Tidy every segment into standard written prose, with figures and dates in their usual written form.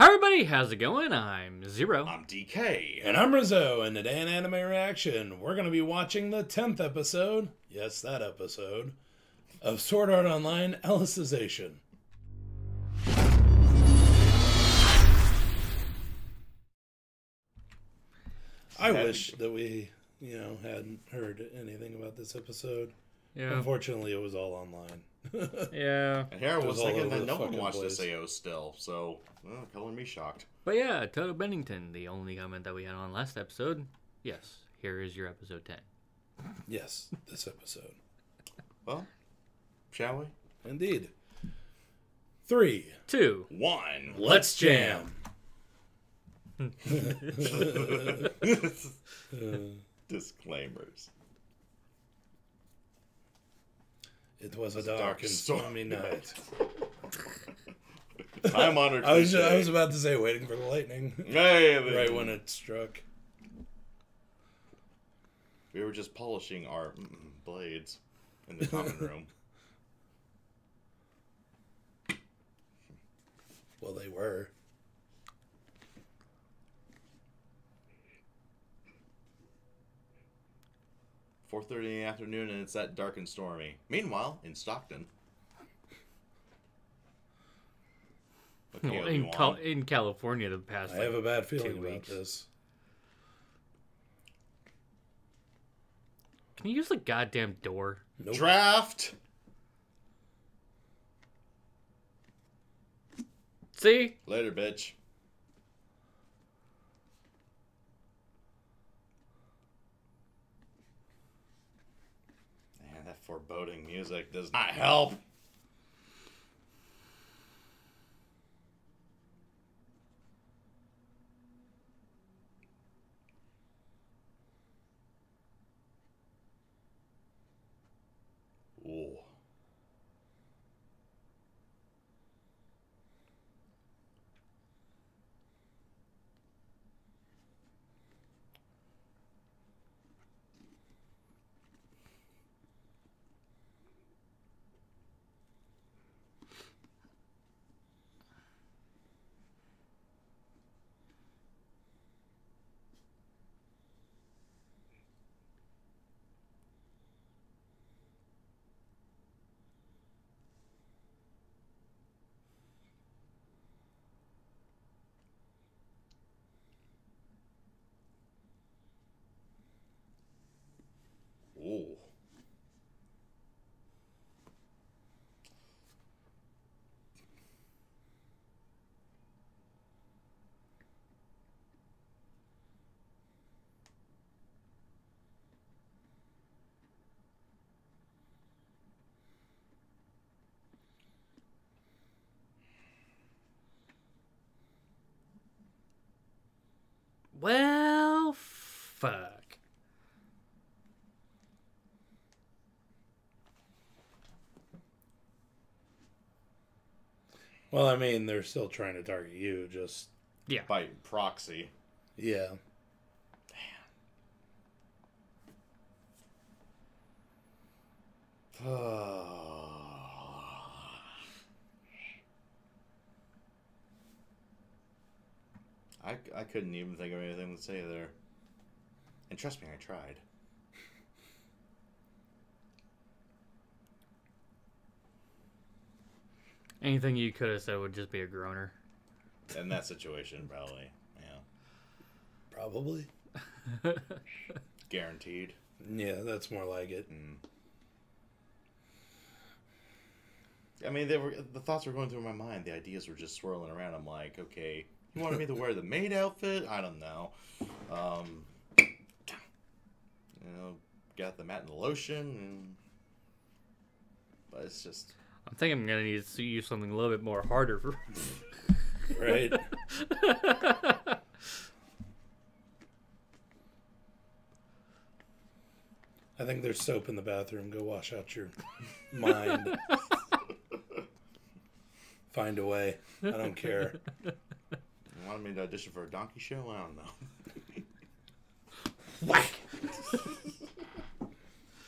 Everybody, how's it going? I'm Zero. I'm DK. And I'm Rizzo, and today in Anime Reaction, we're going to be watching the 10th episode, yes, that episode, of Sword Art Online Alicization. I wish that we, hadn't heard anything about this episode. Yeah. Unfortunately, it was all online. Yeah. And here I was thinking that no one fucking watched place. this AO still, so color me shocked. But yeah, Toto Bennington, the only comment that we had on last episode. Yes, here is your episode 10. Yes, this episode. Well, shall we? Indeed. 3, 2, 1. let's jam. Disclaimers. It was a dark and stormy night. Time honored. I was about to say waiting for the lightning. Hey, Right when it struck. We were just polishing our blades in the common room. Well, they were. .30 in the afternoon, and it's that dark and stormy. Meanwhile, in Stockton. Okay, in California the past I have a bad feeling 2 about weeks. this. Can you use the goddamn door? Nope. Draft. See? Later, bitch. Man, that foreboding music does not help. Ooh. Ooh. Well, fuck. Well, I mean, they're still trying to target you, just... Yeah. By proxy. Yeah. I couldn't even think of anything to say there. And trust me, I tried. Anything you could have said would just be a groaner. In that situation, probably. Yeah. Probably. Guaranteed. Yeah, that's more like it. I mean, the thoughts were going through my mind. The ideas were just swirling around. I'm like, okay, you wanted me to wear the maid outfit? I don't know. Got the matte and the lotion, but it's just. I think I'm gonna need to use something a little bit more harder for. Right? I think there's soap in the bathroom. Go wash out your mind. Find a way. I don't care. You wanted me to audition for a donkey show? I don't know. Whack!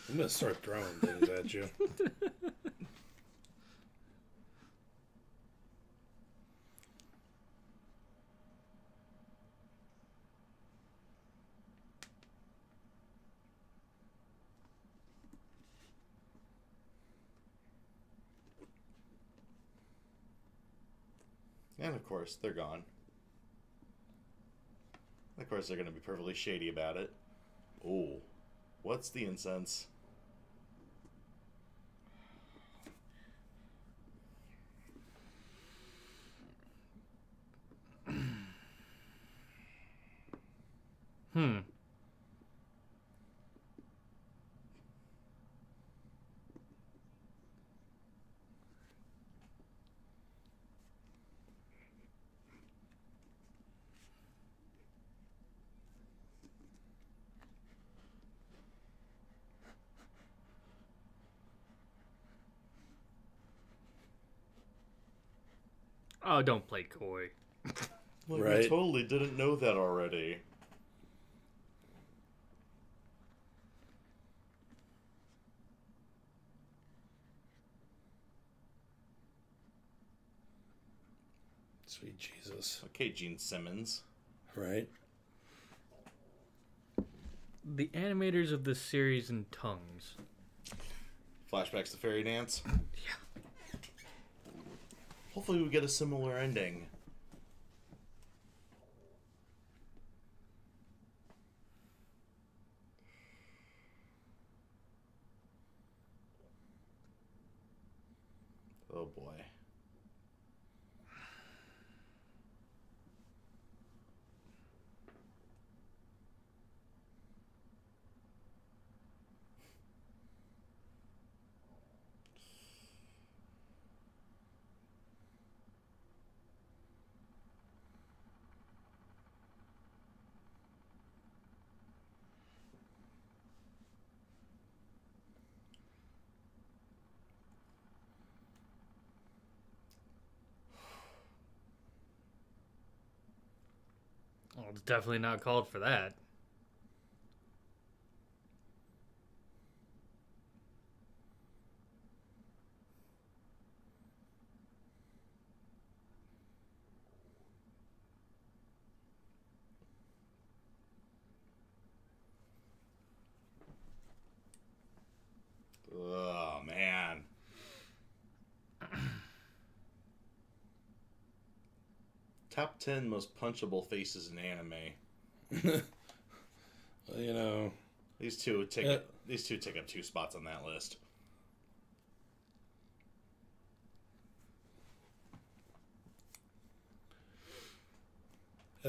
I'm gonna start throwing things at you. And of course, they're gone. Of course, they're going to be perfectly shady about it. Oh, what's the incense? Hmm. Oh, don't play coy. Like, Right. we totally didn't know that already. Sweet Jesus. Okay, Gene Simmons. Right. The animators of this series in tongues. Flashbacks to Fairy Dance. Yeah. Hopefully we get a similar ending. Oh boy. Well, it's definitely not called for that. Oh man. Top 10 most punchable faces in anime. Well, you know. These two take up 2 spots on that list.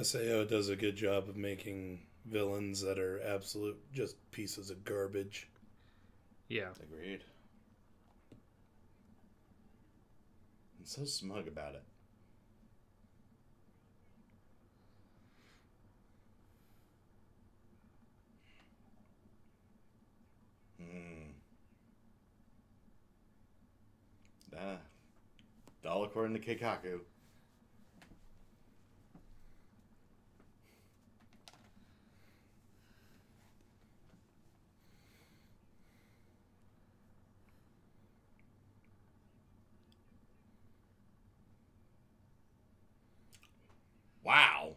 SAO does a good job of making villains that are absolute just pieces of garbage. Yeah. Agreed. I'm so smug about it. All according to Keikaku. Wow.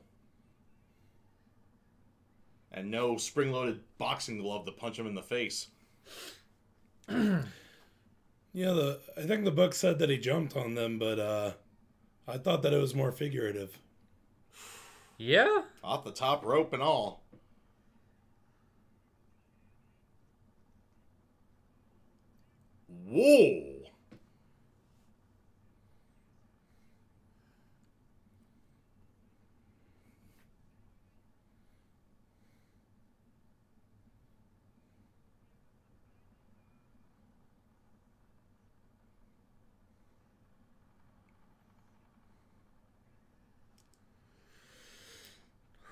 And no spring-loaded boxing glove to punch him in the face. Yeah, I think the book said that he jumped on them, but I thought that it was more figurative. Yeah? Off the top rope and all. Whoa!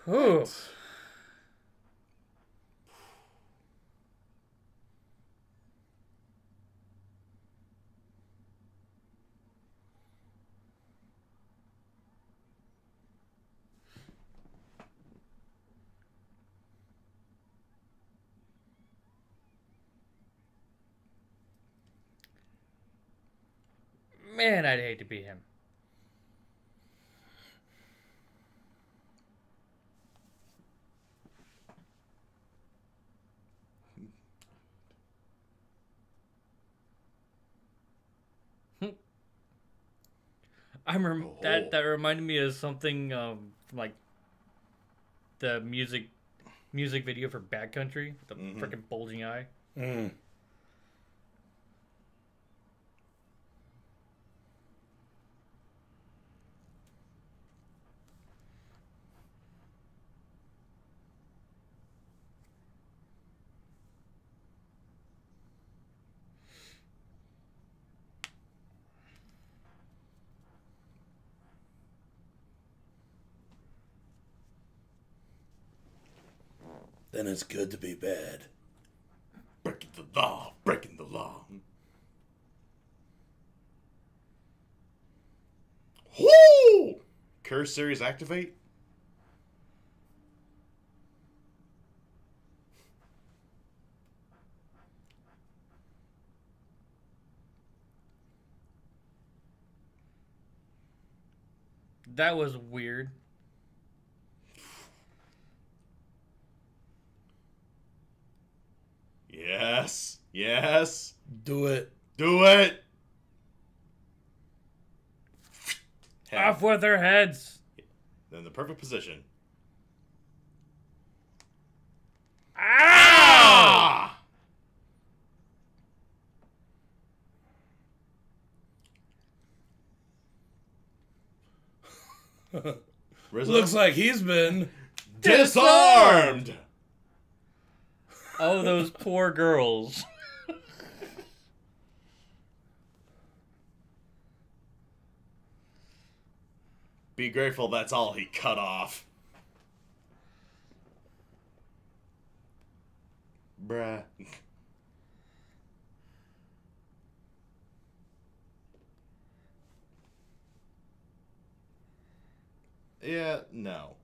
Oh. Man, I'd hate to be him. I remember that reminded me of something like the music video for Bad Country, the freaking bulging eye. Mm. Then it's good to be bad. Breaking the law, breaking the law. Whoo! Curse series activate? That was weird. Yes. Yes. Do it. Do it. Off with their heads. Then the perfect position. Ah! Looks like he's been disarmed. Oh, those poor girls. Be grateful that's all he cut off. Bruh. Yeah, no.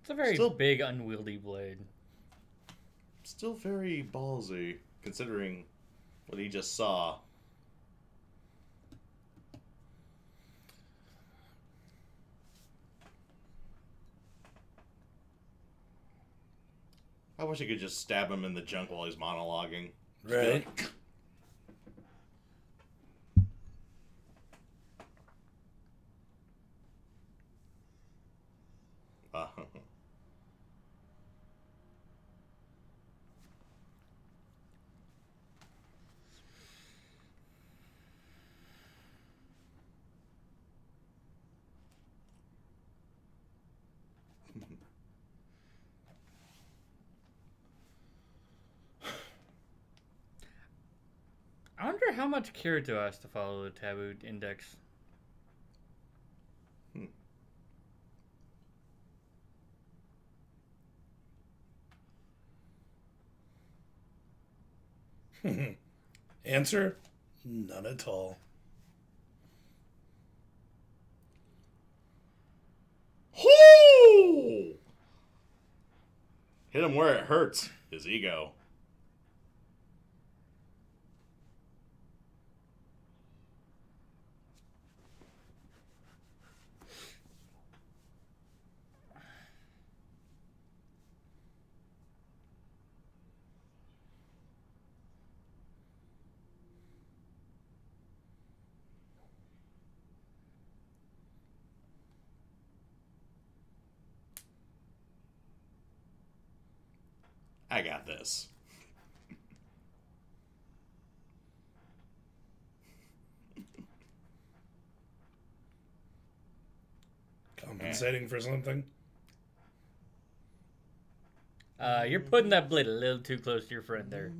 It's a very Still- big, unwieldy blade. Still very ballsy, considering what he just saw. I wish I could just stab him in the junk while he's monologuing. right. Uh, I wonder how much Kirito has to follow the taboo index. Answer? None at all. Whoo! Hit him where it hurts. His ego. I got this. Compensating for something? You're putting that blade a little too close to your friend there.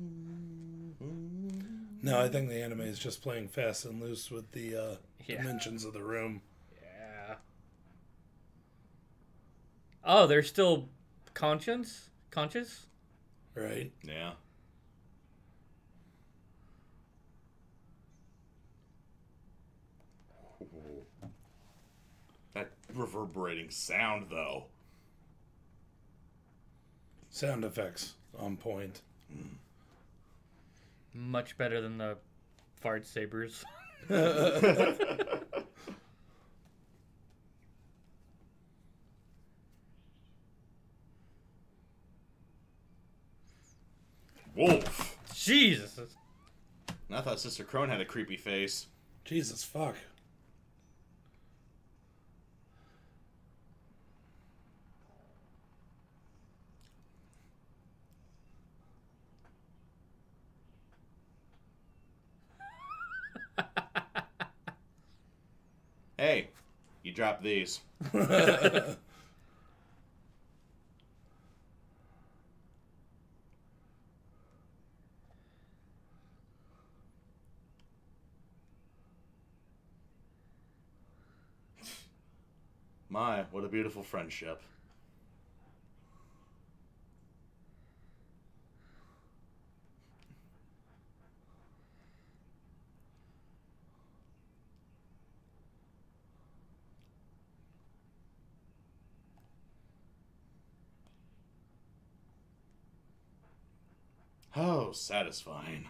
No, I think the anime is just playing fast and loose with the Yeah. dimensions of the room. Yeah. Oh, they're still conscious? Right? Yeah. reverberating sound, though. Sound effects on point. Much better than the fart sabers. Wolf. Jesus. I thought Sister Crone had a creepy face. Jesus fuck. Hey, you dropped these. My, what a beautiful friendship. Oh, satisfying.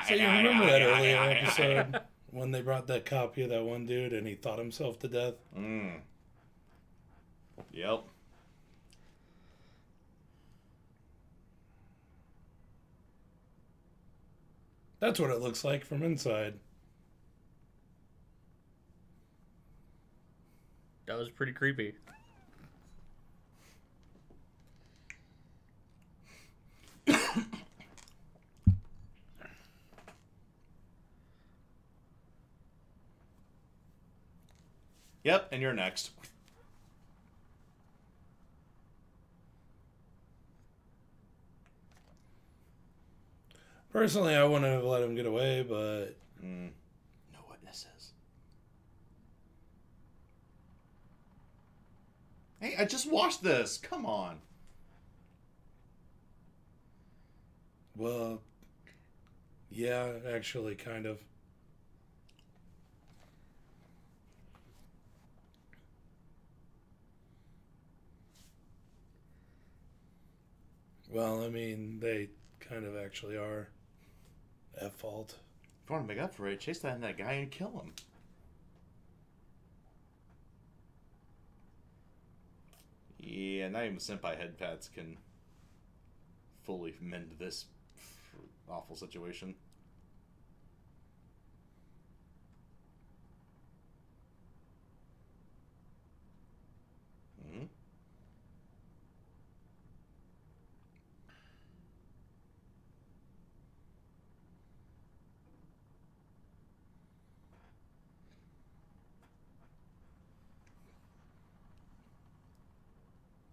So you remember that earlier episode when they brought that copy of that one dude and he thought himself to death? Yep. That's what it looks like from inside. That was pretty creepy. Yep, and you're next. Personally, I wouldn't have let him get away, but... No witnesses. Hey, I just watched this. Come on. Well, yeah, actually, kind of. Well, I mean, they kind of actually are at fault. If you want to make up for it, chase down that guy and kill him. Yeah, not even senpai head pats can fully mend this awful situation.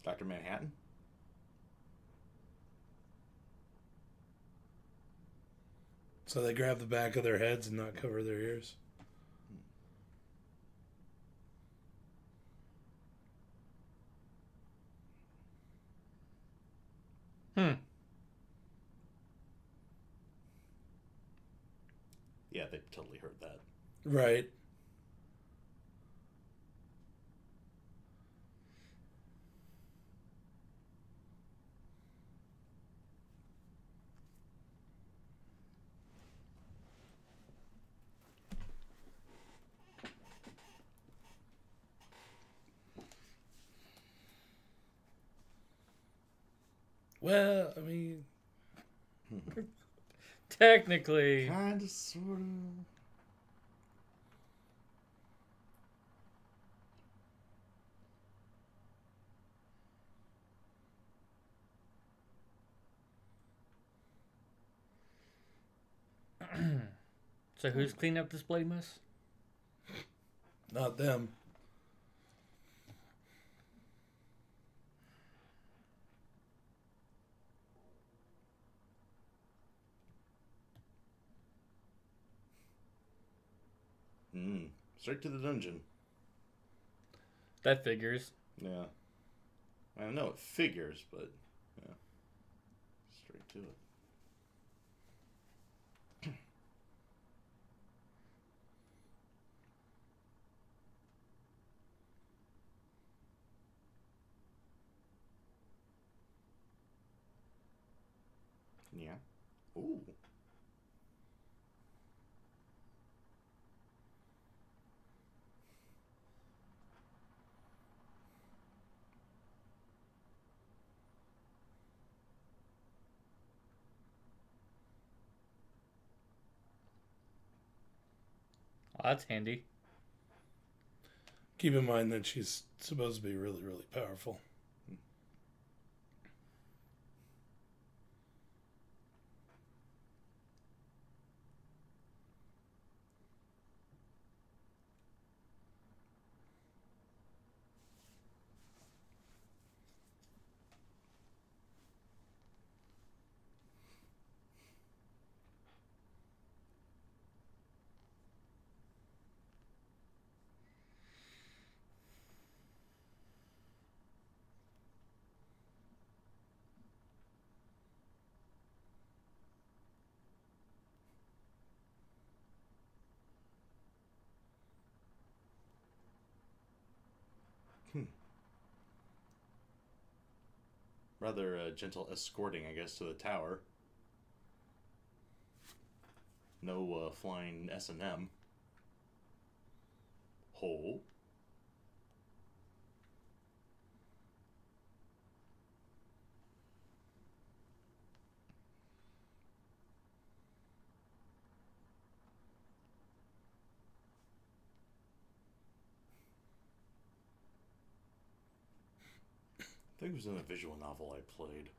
Dr. Manhattan? So they grab the back of their heads and not cover their ears. Yeah, they totally heard that. Right. Well, I mean... Technically. Kinda, sorta. So who's cleaning up this bloody mess? Not them. Straight to the dungeon. That figures. Yeah. I know it figures, but yeah. Straight to it. Yeah. Ooh. Oh, that's handy. Keep in mind that she's supposed to be really, really powerful. Rather gentle escorting, I guess, to the tower. No flying S&M. Hole. I think it was in a visual novel I played.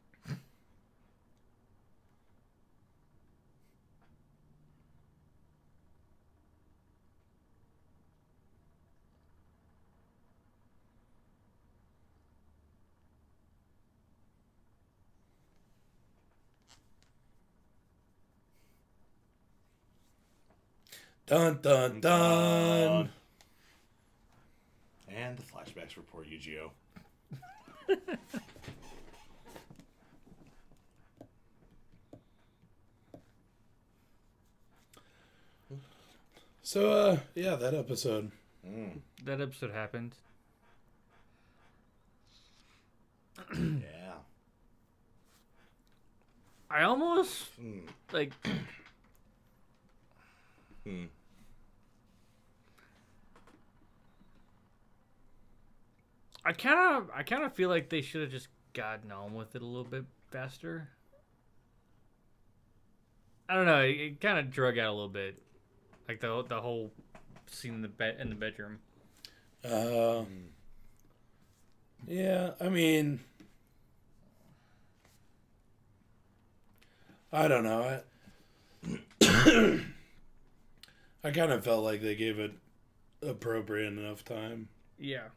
Dun, dun, dun. And the flashbacks report, Yu-Gi-Oh! So, yeah, that episode. That episode happened. Yeah. I almost like. I kind of feel like they should have just gotten on with it a little bit faster. I don't know. It kind of drug out a little bit, like the whole scene in the bedroom. Yeah, I mean, I don't know. I kind of felt like they gave it appropriate enough time. Yeah.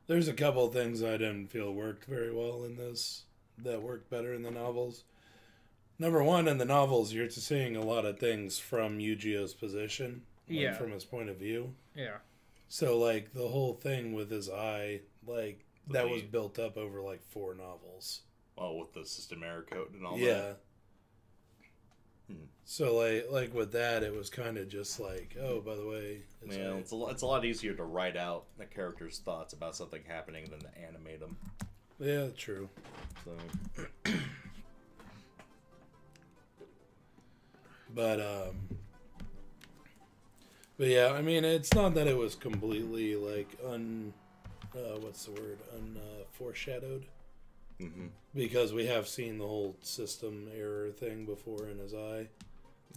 There's a couple of things I didn't feel worked very well in this that worked better in the novels. Number one, in the novels, you're seeing a lot of things from Yu-Gi-Oh's position. Yeah. From his point of view. Yeah. So, like, the whole thing with his eye, like, that was built up over, like, 4 novels. Oh, with the system error code and all that? Yeah. So, like with that, it was kind of just like, oh, by the way... It's a lot easier to write out a character's thoughts about something happening than to animate them. Yeah, true. So... But yeah, I mean, it's not that it was completely, like, foreshadowed. Mm-hmm. Because we have seen the whole system error thing before in his eye.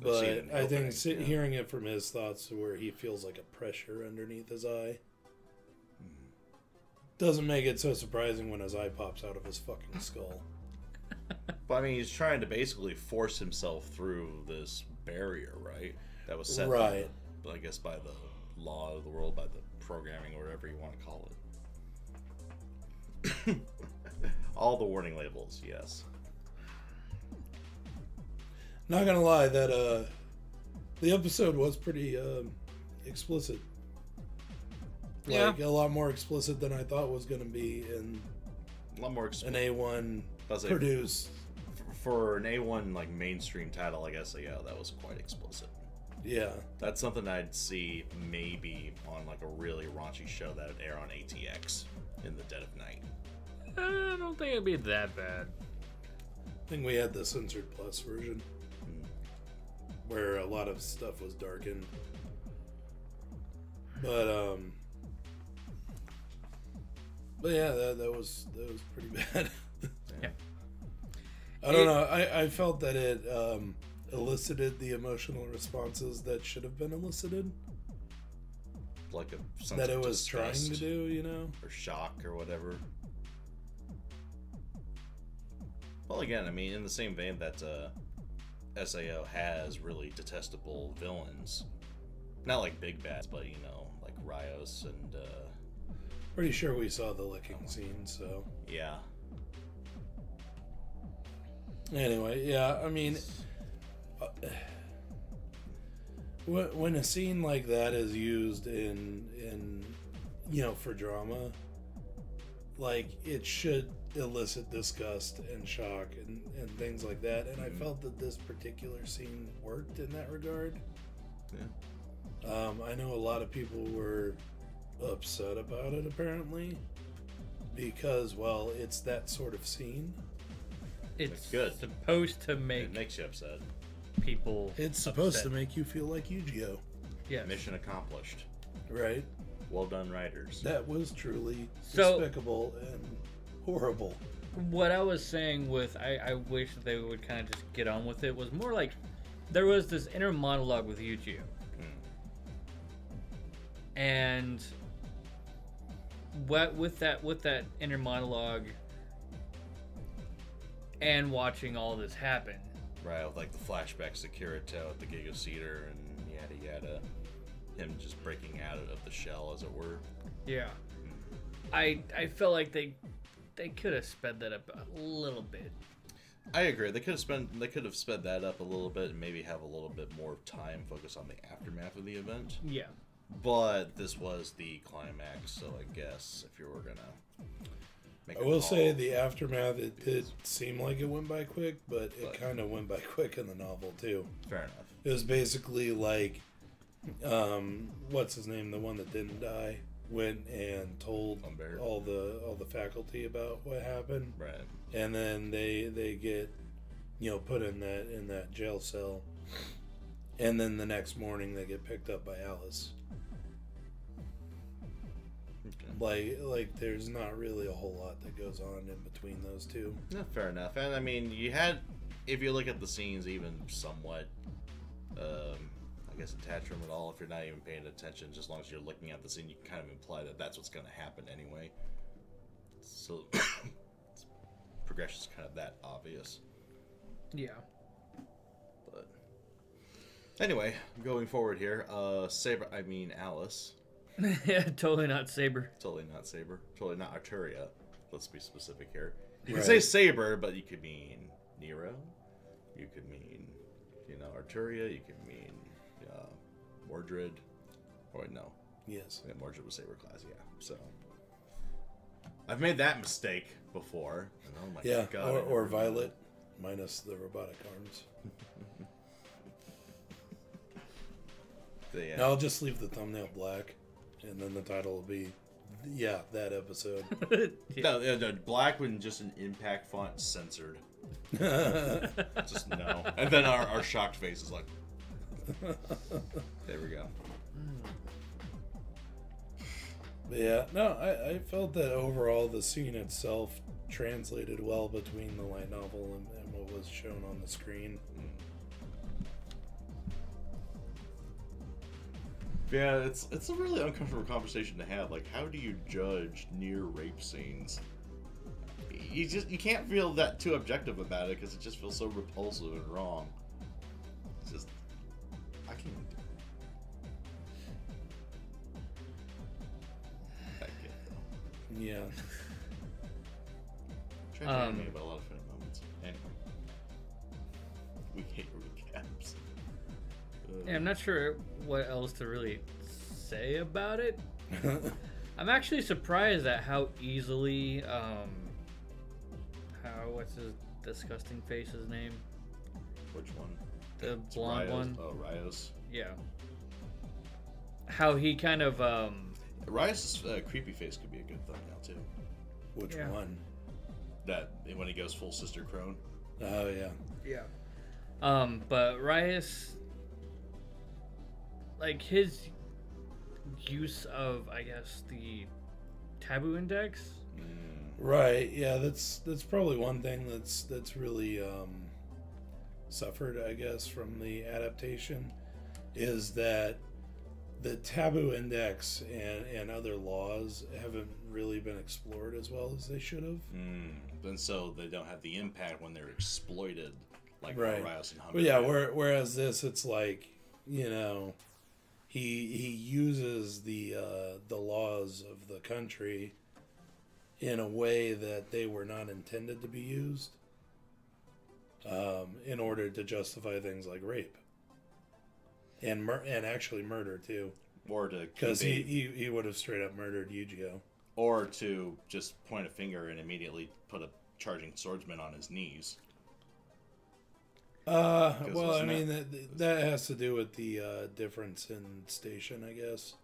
But I think hearing it from his thoughts where he feels like a pressure underneath his eye doesn't make it so surprising when his eye pops out of his fucking skull. But I mean, he's trying to basically force himself through this barrier, right? That was set right. I guess by the law of the world, by the programming, or whatever you want to call it. All the warning labels, yes. Not gonna lie, that the episode was pretty explicit. Like a lot more explicit than I thought was gonna be in A lot more an A1 produced. For an A1 like mainstream title like SAO, that was quite explicit. Yeah. That's something I'd see maybe on like a really raunchy show that would air on ATX in the dead of night. I don't think it'd be that bad. I think we had the censored plus version where a lot of stuff was darkened. But yeah, that was pretty bad. Yeah. I don't know. I felt that it elicited the emotional responses that should have been elicited. Like a sense that it of was trying disgust to do, you know? or shock or whatever. Well, again, I mean, in the same vein that SAO has really detestable villains. Not like big bads, but, you know, like Rios and... Pretty sure we saw the licking scene, so... Yeah. Anyway, yeah, I mean... when a scene like that is used in you know, for drama, like, it should elicit disgust and shock and things like that, and I felt that this particular scene worked in that regard. Yeah. I know a lot of people were upset about it, apparently, because, well, it's that sort of scene. It's good. supposed to make It makes you upset. people It's supposed upset. to make you feel like Yu-Gi-Oh! Yes. Mission accomplished. Right? Well done, writers. That was truly So- despicable and horrible. What I was saying with I wish they would kind of just get on with it was more like there was this inner monologue with Yuji. And what with that inner monologue and watching all this happen. Right, with like the flashbacks to Kirito at the Giga Cedar and yada yada. Him just breaking out of the shell, as it were. Yeah. I felt like they could have sped that up a little bit. I agree. They could have sped that up a little bit and maybe have a little bit more time focused on the aftermath of the event. Yeah. But this was the climax, so I guess if you were gonna make I will say the aftermath, it did seem like it went by quick, but it kind of went by quick in the novel too. Fair enough. It was basically like, what's his name, the one that didn't die, went and told Humbert. all the faculty about what happened, Right. and then they get, you know, put in that jail cell, and then the next morning they get picked up by Alice. Okay. Like there's not really a whole lot that goes on in between those two. Yeah, fair enough. And I mean, you had, if you look at the scenes, even somewhat, I guess attach them at all. If you're not even paying attention, just as long as you're looking at the scene, you can kind of imply that that's what's going to happen anyway. So progression's kind of that obvious. Yeah. But anyway, going forward here, Alice. Totally not Saber. Totally not Saber. Totally not Arturia. Let's be specific here. You Right. can say Saber, but you could mean Nero. You could mean, you know, Arturia. You could mean Mordred. Oh, wait, no. Yes. Yeah, Mordred was Saber class, yeah. So I've made that mistake before. And oh my Yeah, god. or Violet, minus the robotic arms. Yeah. No, I'll just leave the thumbnail black, and then the title will be, yeah, that episode. No, black with just an impact font censored. Just no. And then our shocked face is like, there we go. But yeah, no, I felt that overall the scene itself translated well between the light novel and what was shown on the screen. Yeah, it's a really uncomfortable conversation to have. Like, how do you judge near rape scenes? You can't feel that too objective about it because it just feels so repulsive and wrong. It's just, I can't even do it. That kid, though. Yeah. Trying to animate about a lot of funny moments. Anyway, we hate Ruby Cat. Yeah, I'm not sure what else to really say about it. I'm actually surprised at how easily, what's his disgusting face's name? Which one? The It's blonde Rios. one? Oh, Rios. Yeah. How he kind of, Rios' creepy face could be a good thumbnail, too. Which Yeah. one? That, when he goes full Sister Crone. Oh, yeah. Yeah. But Riot, like his use of, I guess, the taboo index. Right. Yeah, that's probably one thing that's really suffered, I guess, from the adaptation, is that the taboo index and other laws haven't really been explored as well as they should have. And so they don't have the impact when they're exploited, like Right. Rios and Hummer. But yeah, whereas this, it's like, you know, he uses the laws of the country in a way that they were not intended to be used, in order to justify things like rape and actually murder too, Or to because he would have straight up murdered Yu-Gi-Oh. Or to just point a finger and immediately put a charging swordsman on his knees. Well, I mean that has to do with the difference in station, I guess,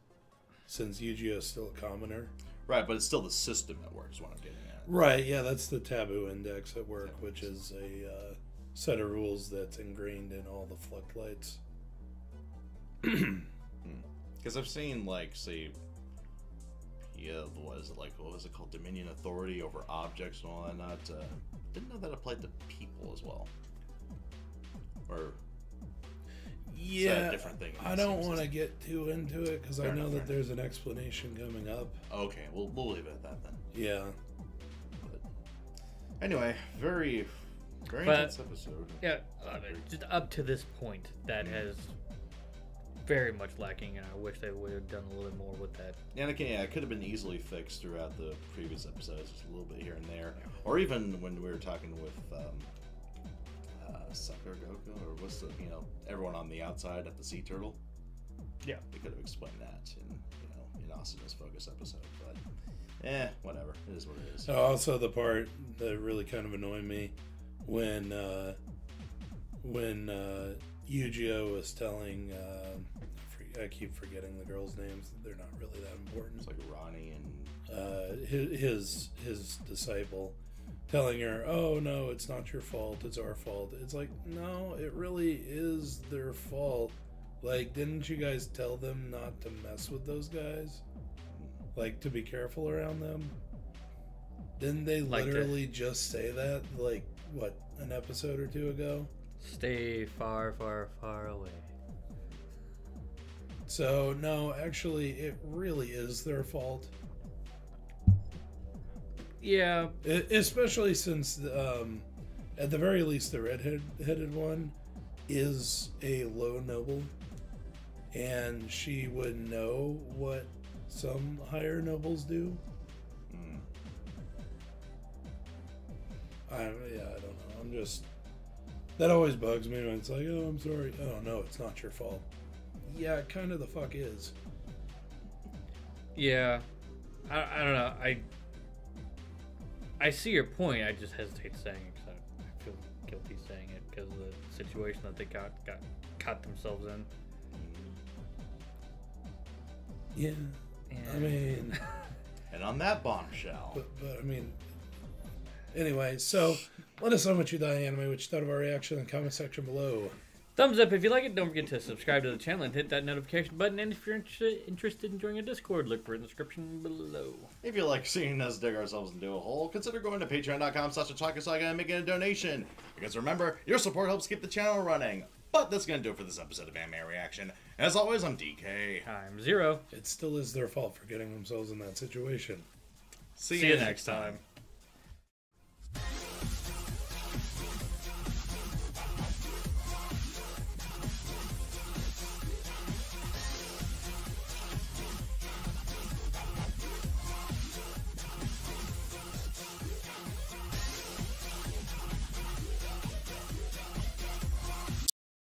since Yu-Gi-Oh is still a commoner. Right, but it's still the system at work is what I'm getting at. Right, yeah, that's the taboo index at work, which is a set of rules that's ingrained in all the Fluctlights. Because I've seen, like, say, what was it called? Dominion Authority over objects and all that. Didn't know that applied to people as well. Or yeah, is that a different thing? I don't want to get too into it because I know that there's an explanation coming up. Okay, we'll leave it at that then. Yeah. But anyway, very intense episode. Yeah, just up to this point, that has very much lacking, and I wish they would have done a little bit more with that. And again, yeah, it could have been easily fixed throughout the previous episodes, just a little bit here and there, or even when we were talking with Sucker Goku, or what's the everyone on the outside at the Sea Turtle. Yeah, they could have explained that in Asuna's Focus episode, but whatever. It is what it is. Also, the part that really kind of annoyed me when Yu-Gi-Oh was telling, I keep forgetting the girls' names. They're not really that important. It's like Ronnie and his disciple telling her, "Oh no, it's not your fault. It's our fault." It's like, no, it really is their fault. Like, didn't you guys tell them not to mess with those guys? Like, to be careful around them? Didn't they literally just say that, like, what, an episode or two ago? Stay far, far, far away. So, no, actually, it really is their fault. Yeah. Especially since, at the very least, the red-headed one is a low noble, and she would know what some higher nobles do. I don't know. I'm just... That always bugs me when it's like, oh, I'm sorry. Oh, no, it's not your fault. Yeah, it kind of the fuck is. Yeah. I don't know. I see your point. I just hesitate saying it because I feel guilty saying it because of the situation that they got caught themselves in. Yeah. I mean... And on that bombshell. But I mean... Anyway, so let us know what you thought of the anime, what you thought of our reaction in the comment section below. Thumbs up if you like it. Don't forget to subscribe to the channel and hit that notification button. And if you're interested in joining a Discord, look for it in the description below. If you like seeing us dig ourselves into a hole, consider going to patreon.com/Otaku Saga and making a donation. Because remember, your support helps keep the channel running. But that's going to do it for this episode of Anime Reaction. As always, I'm DK. I'm Zero. It still is their fault for getting themselves in that situation. See you next time.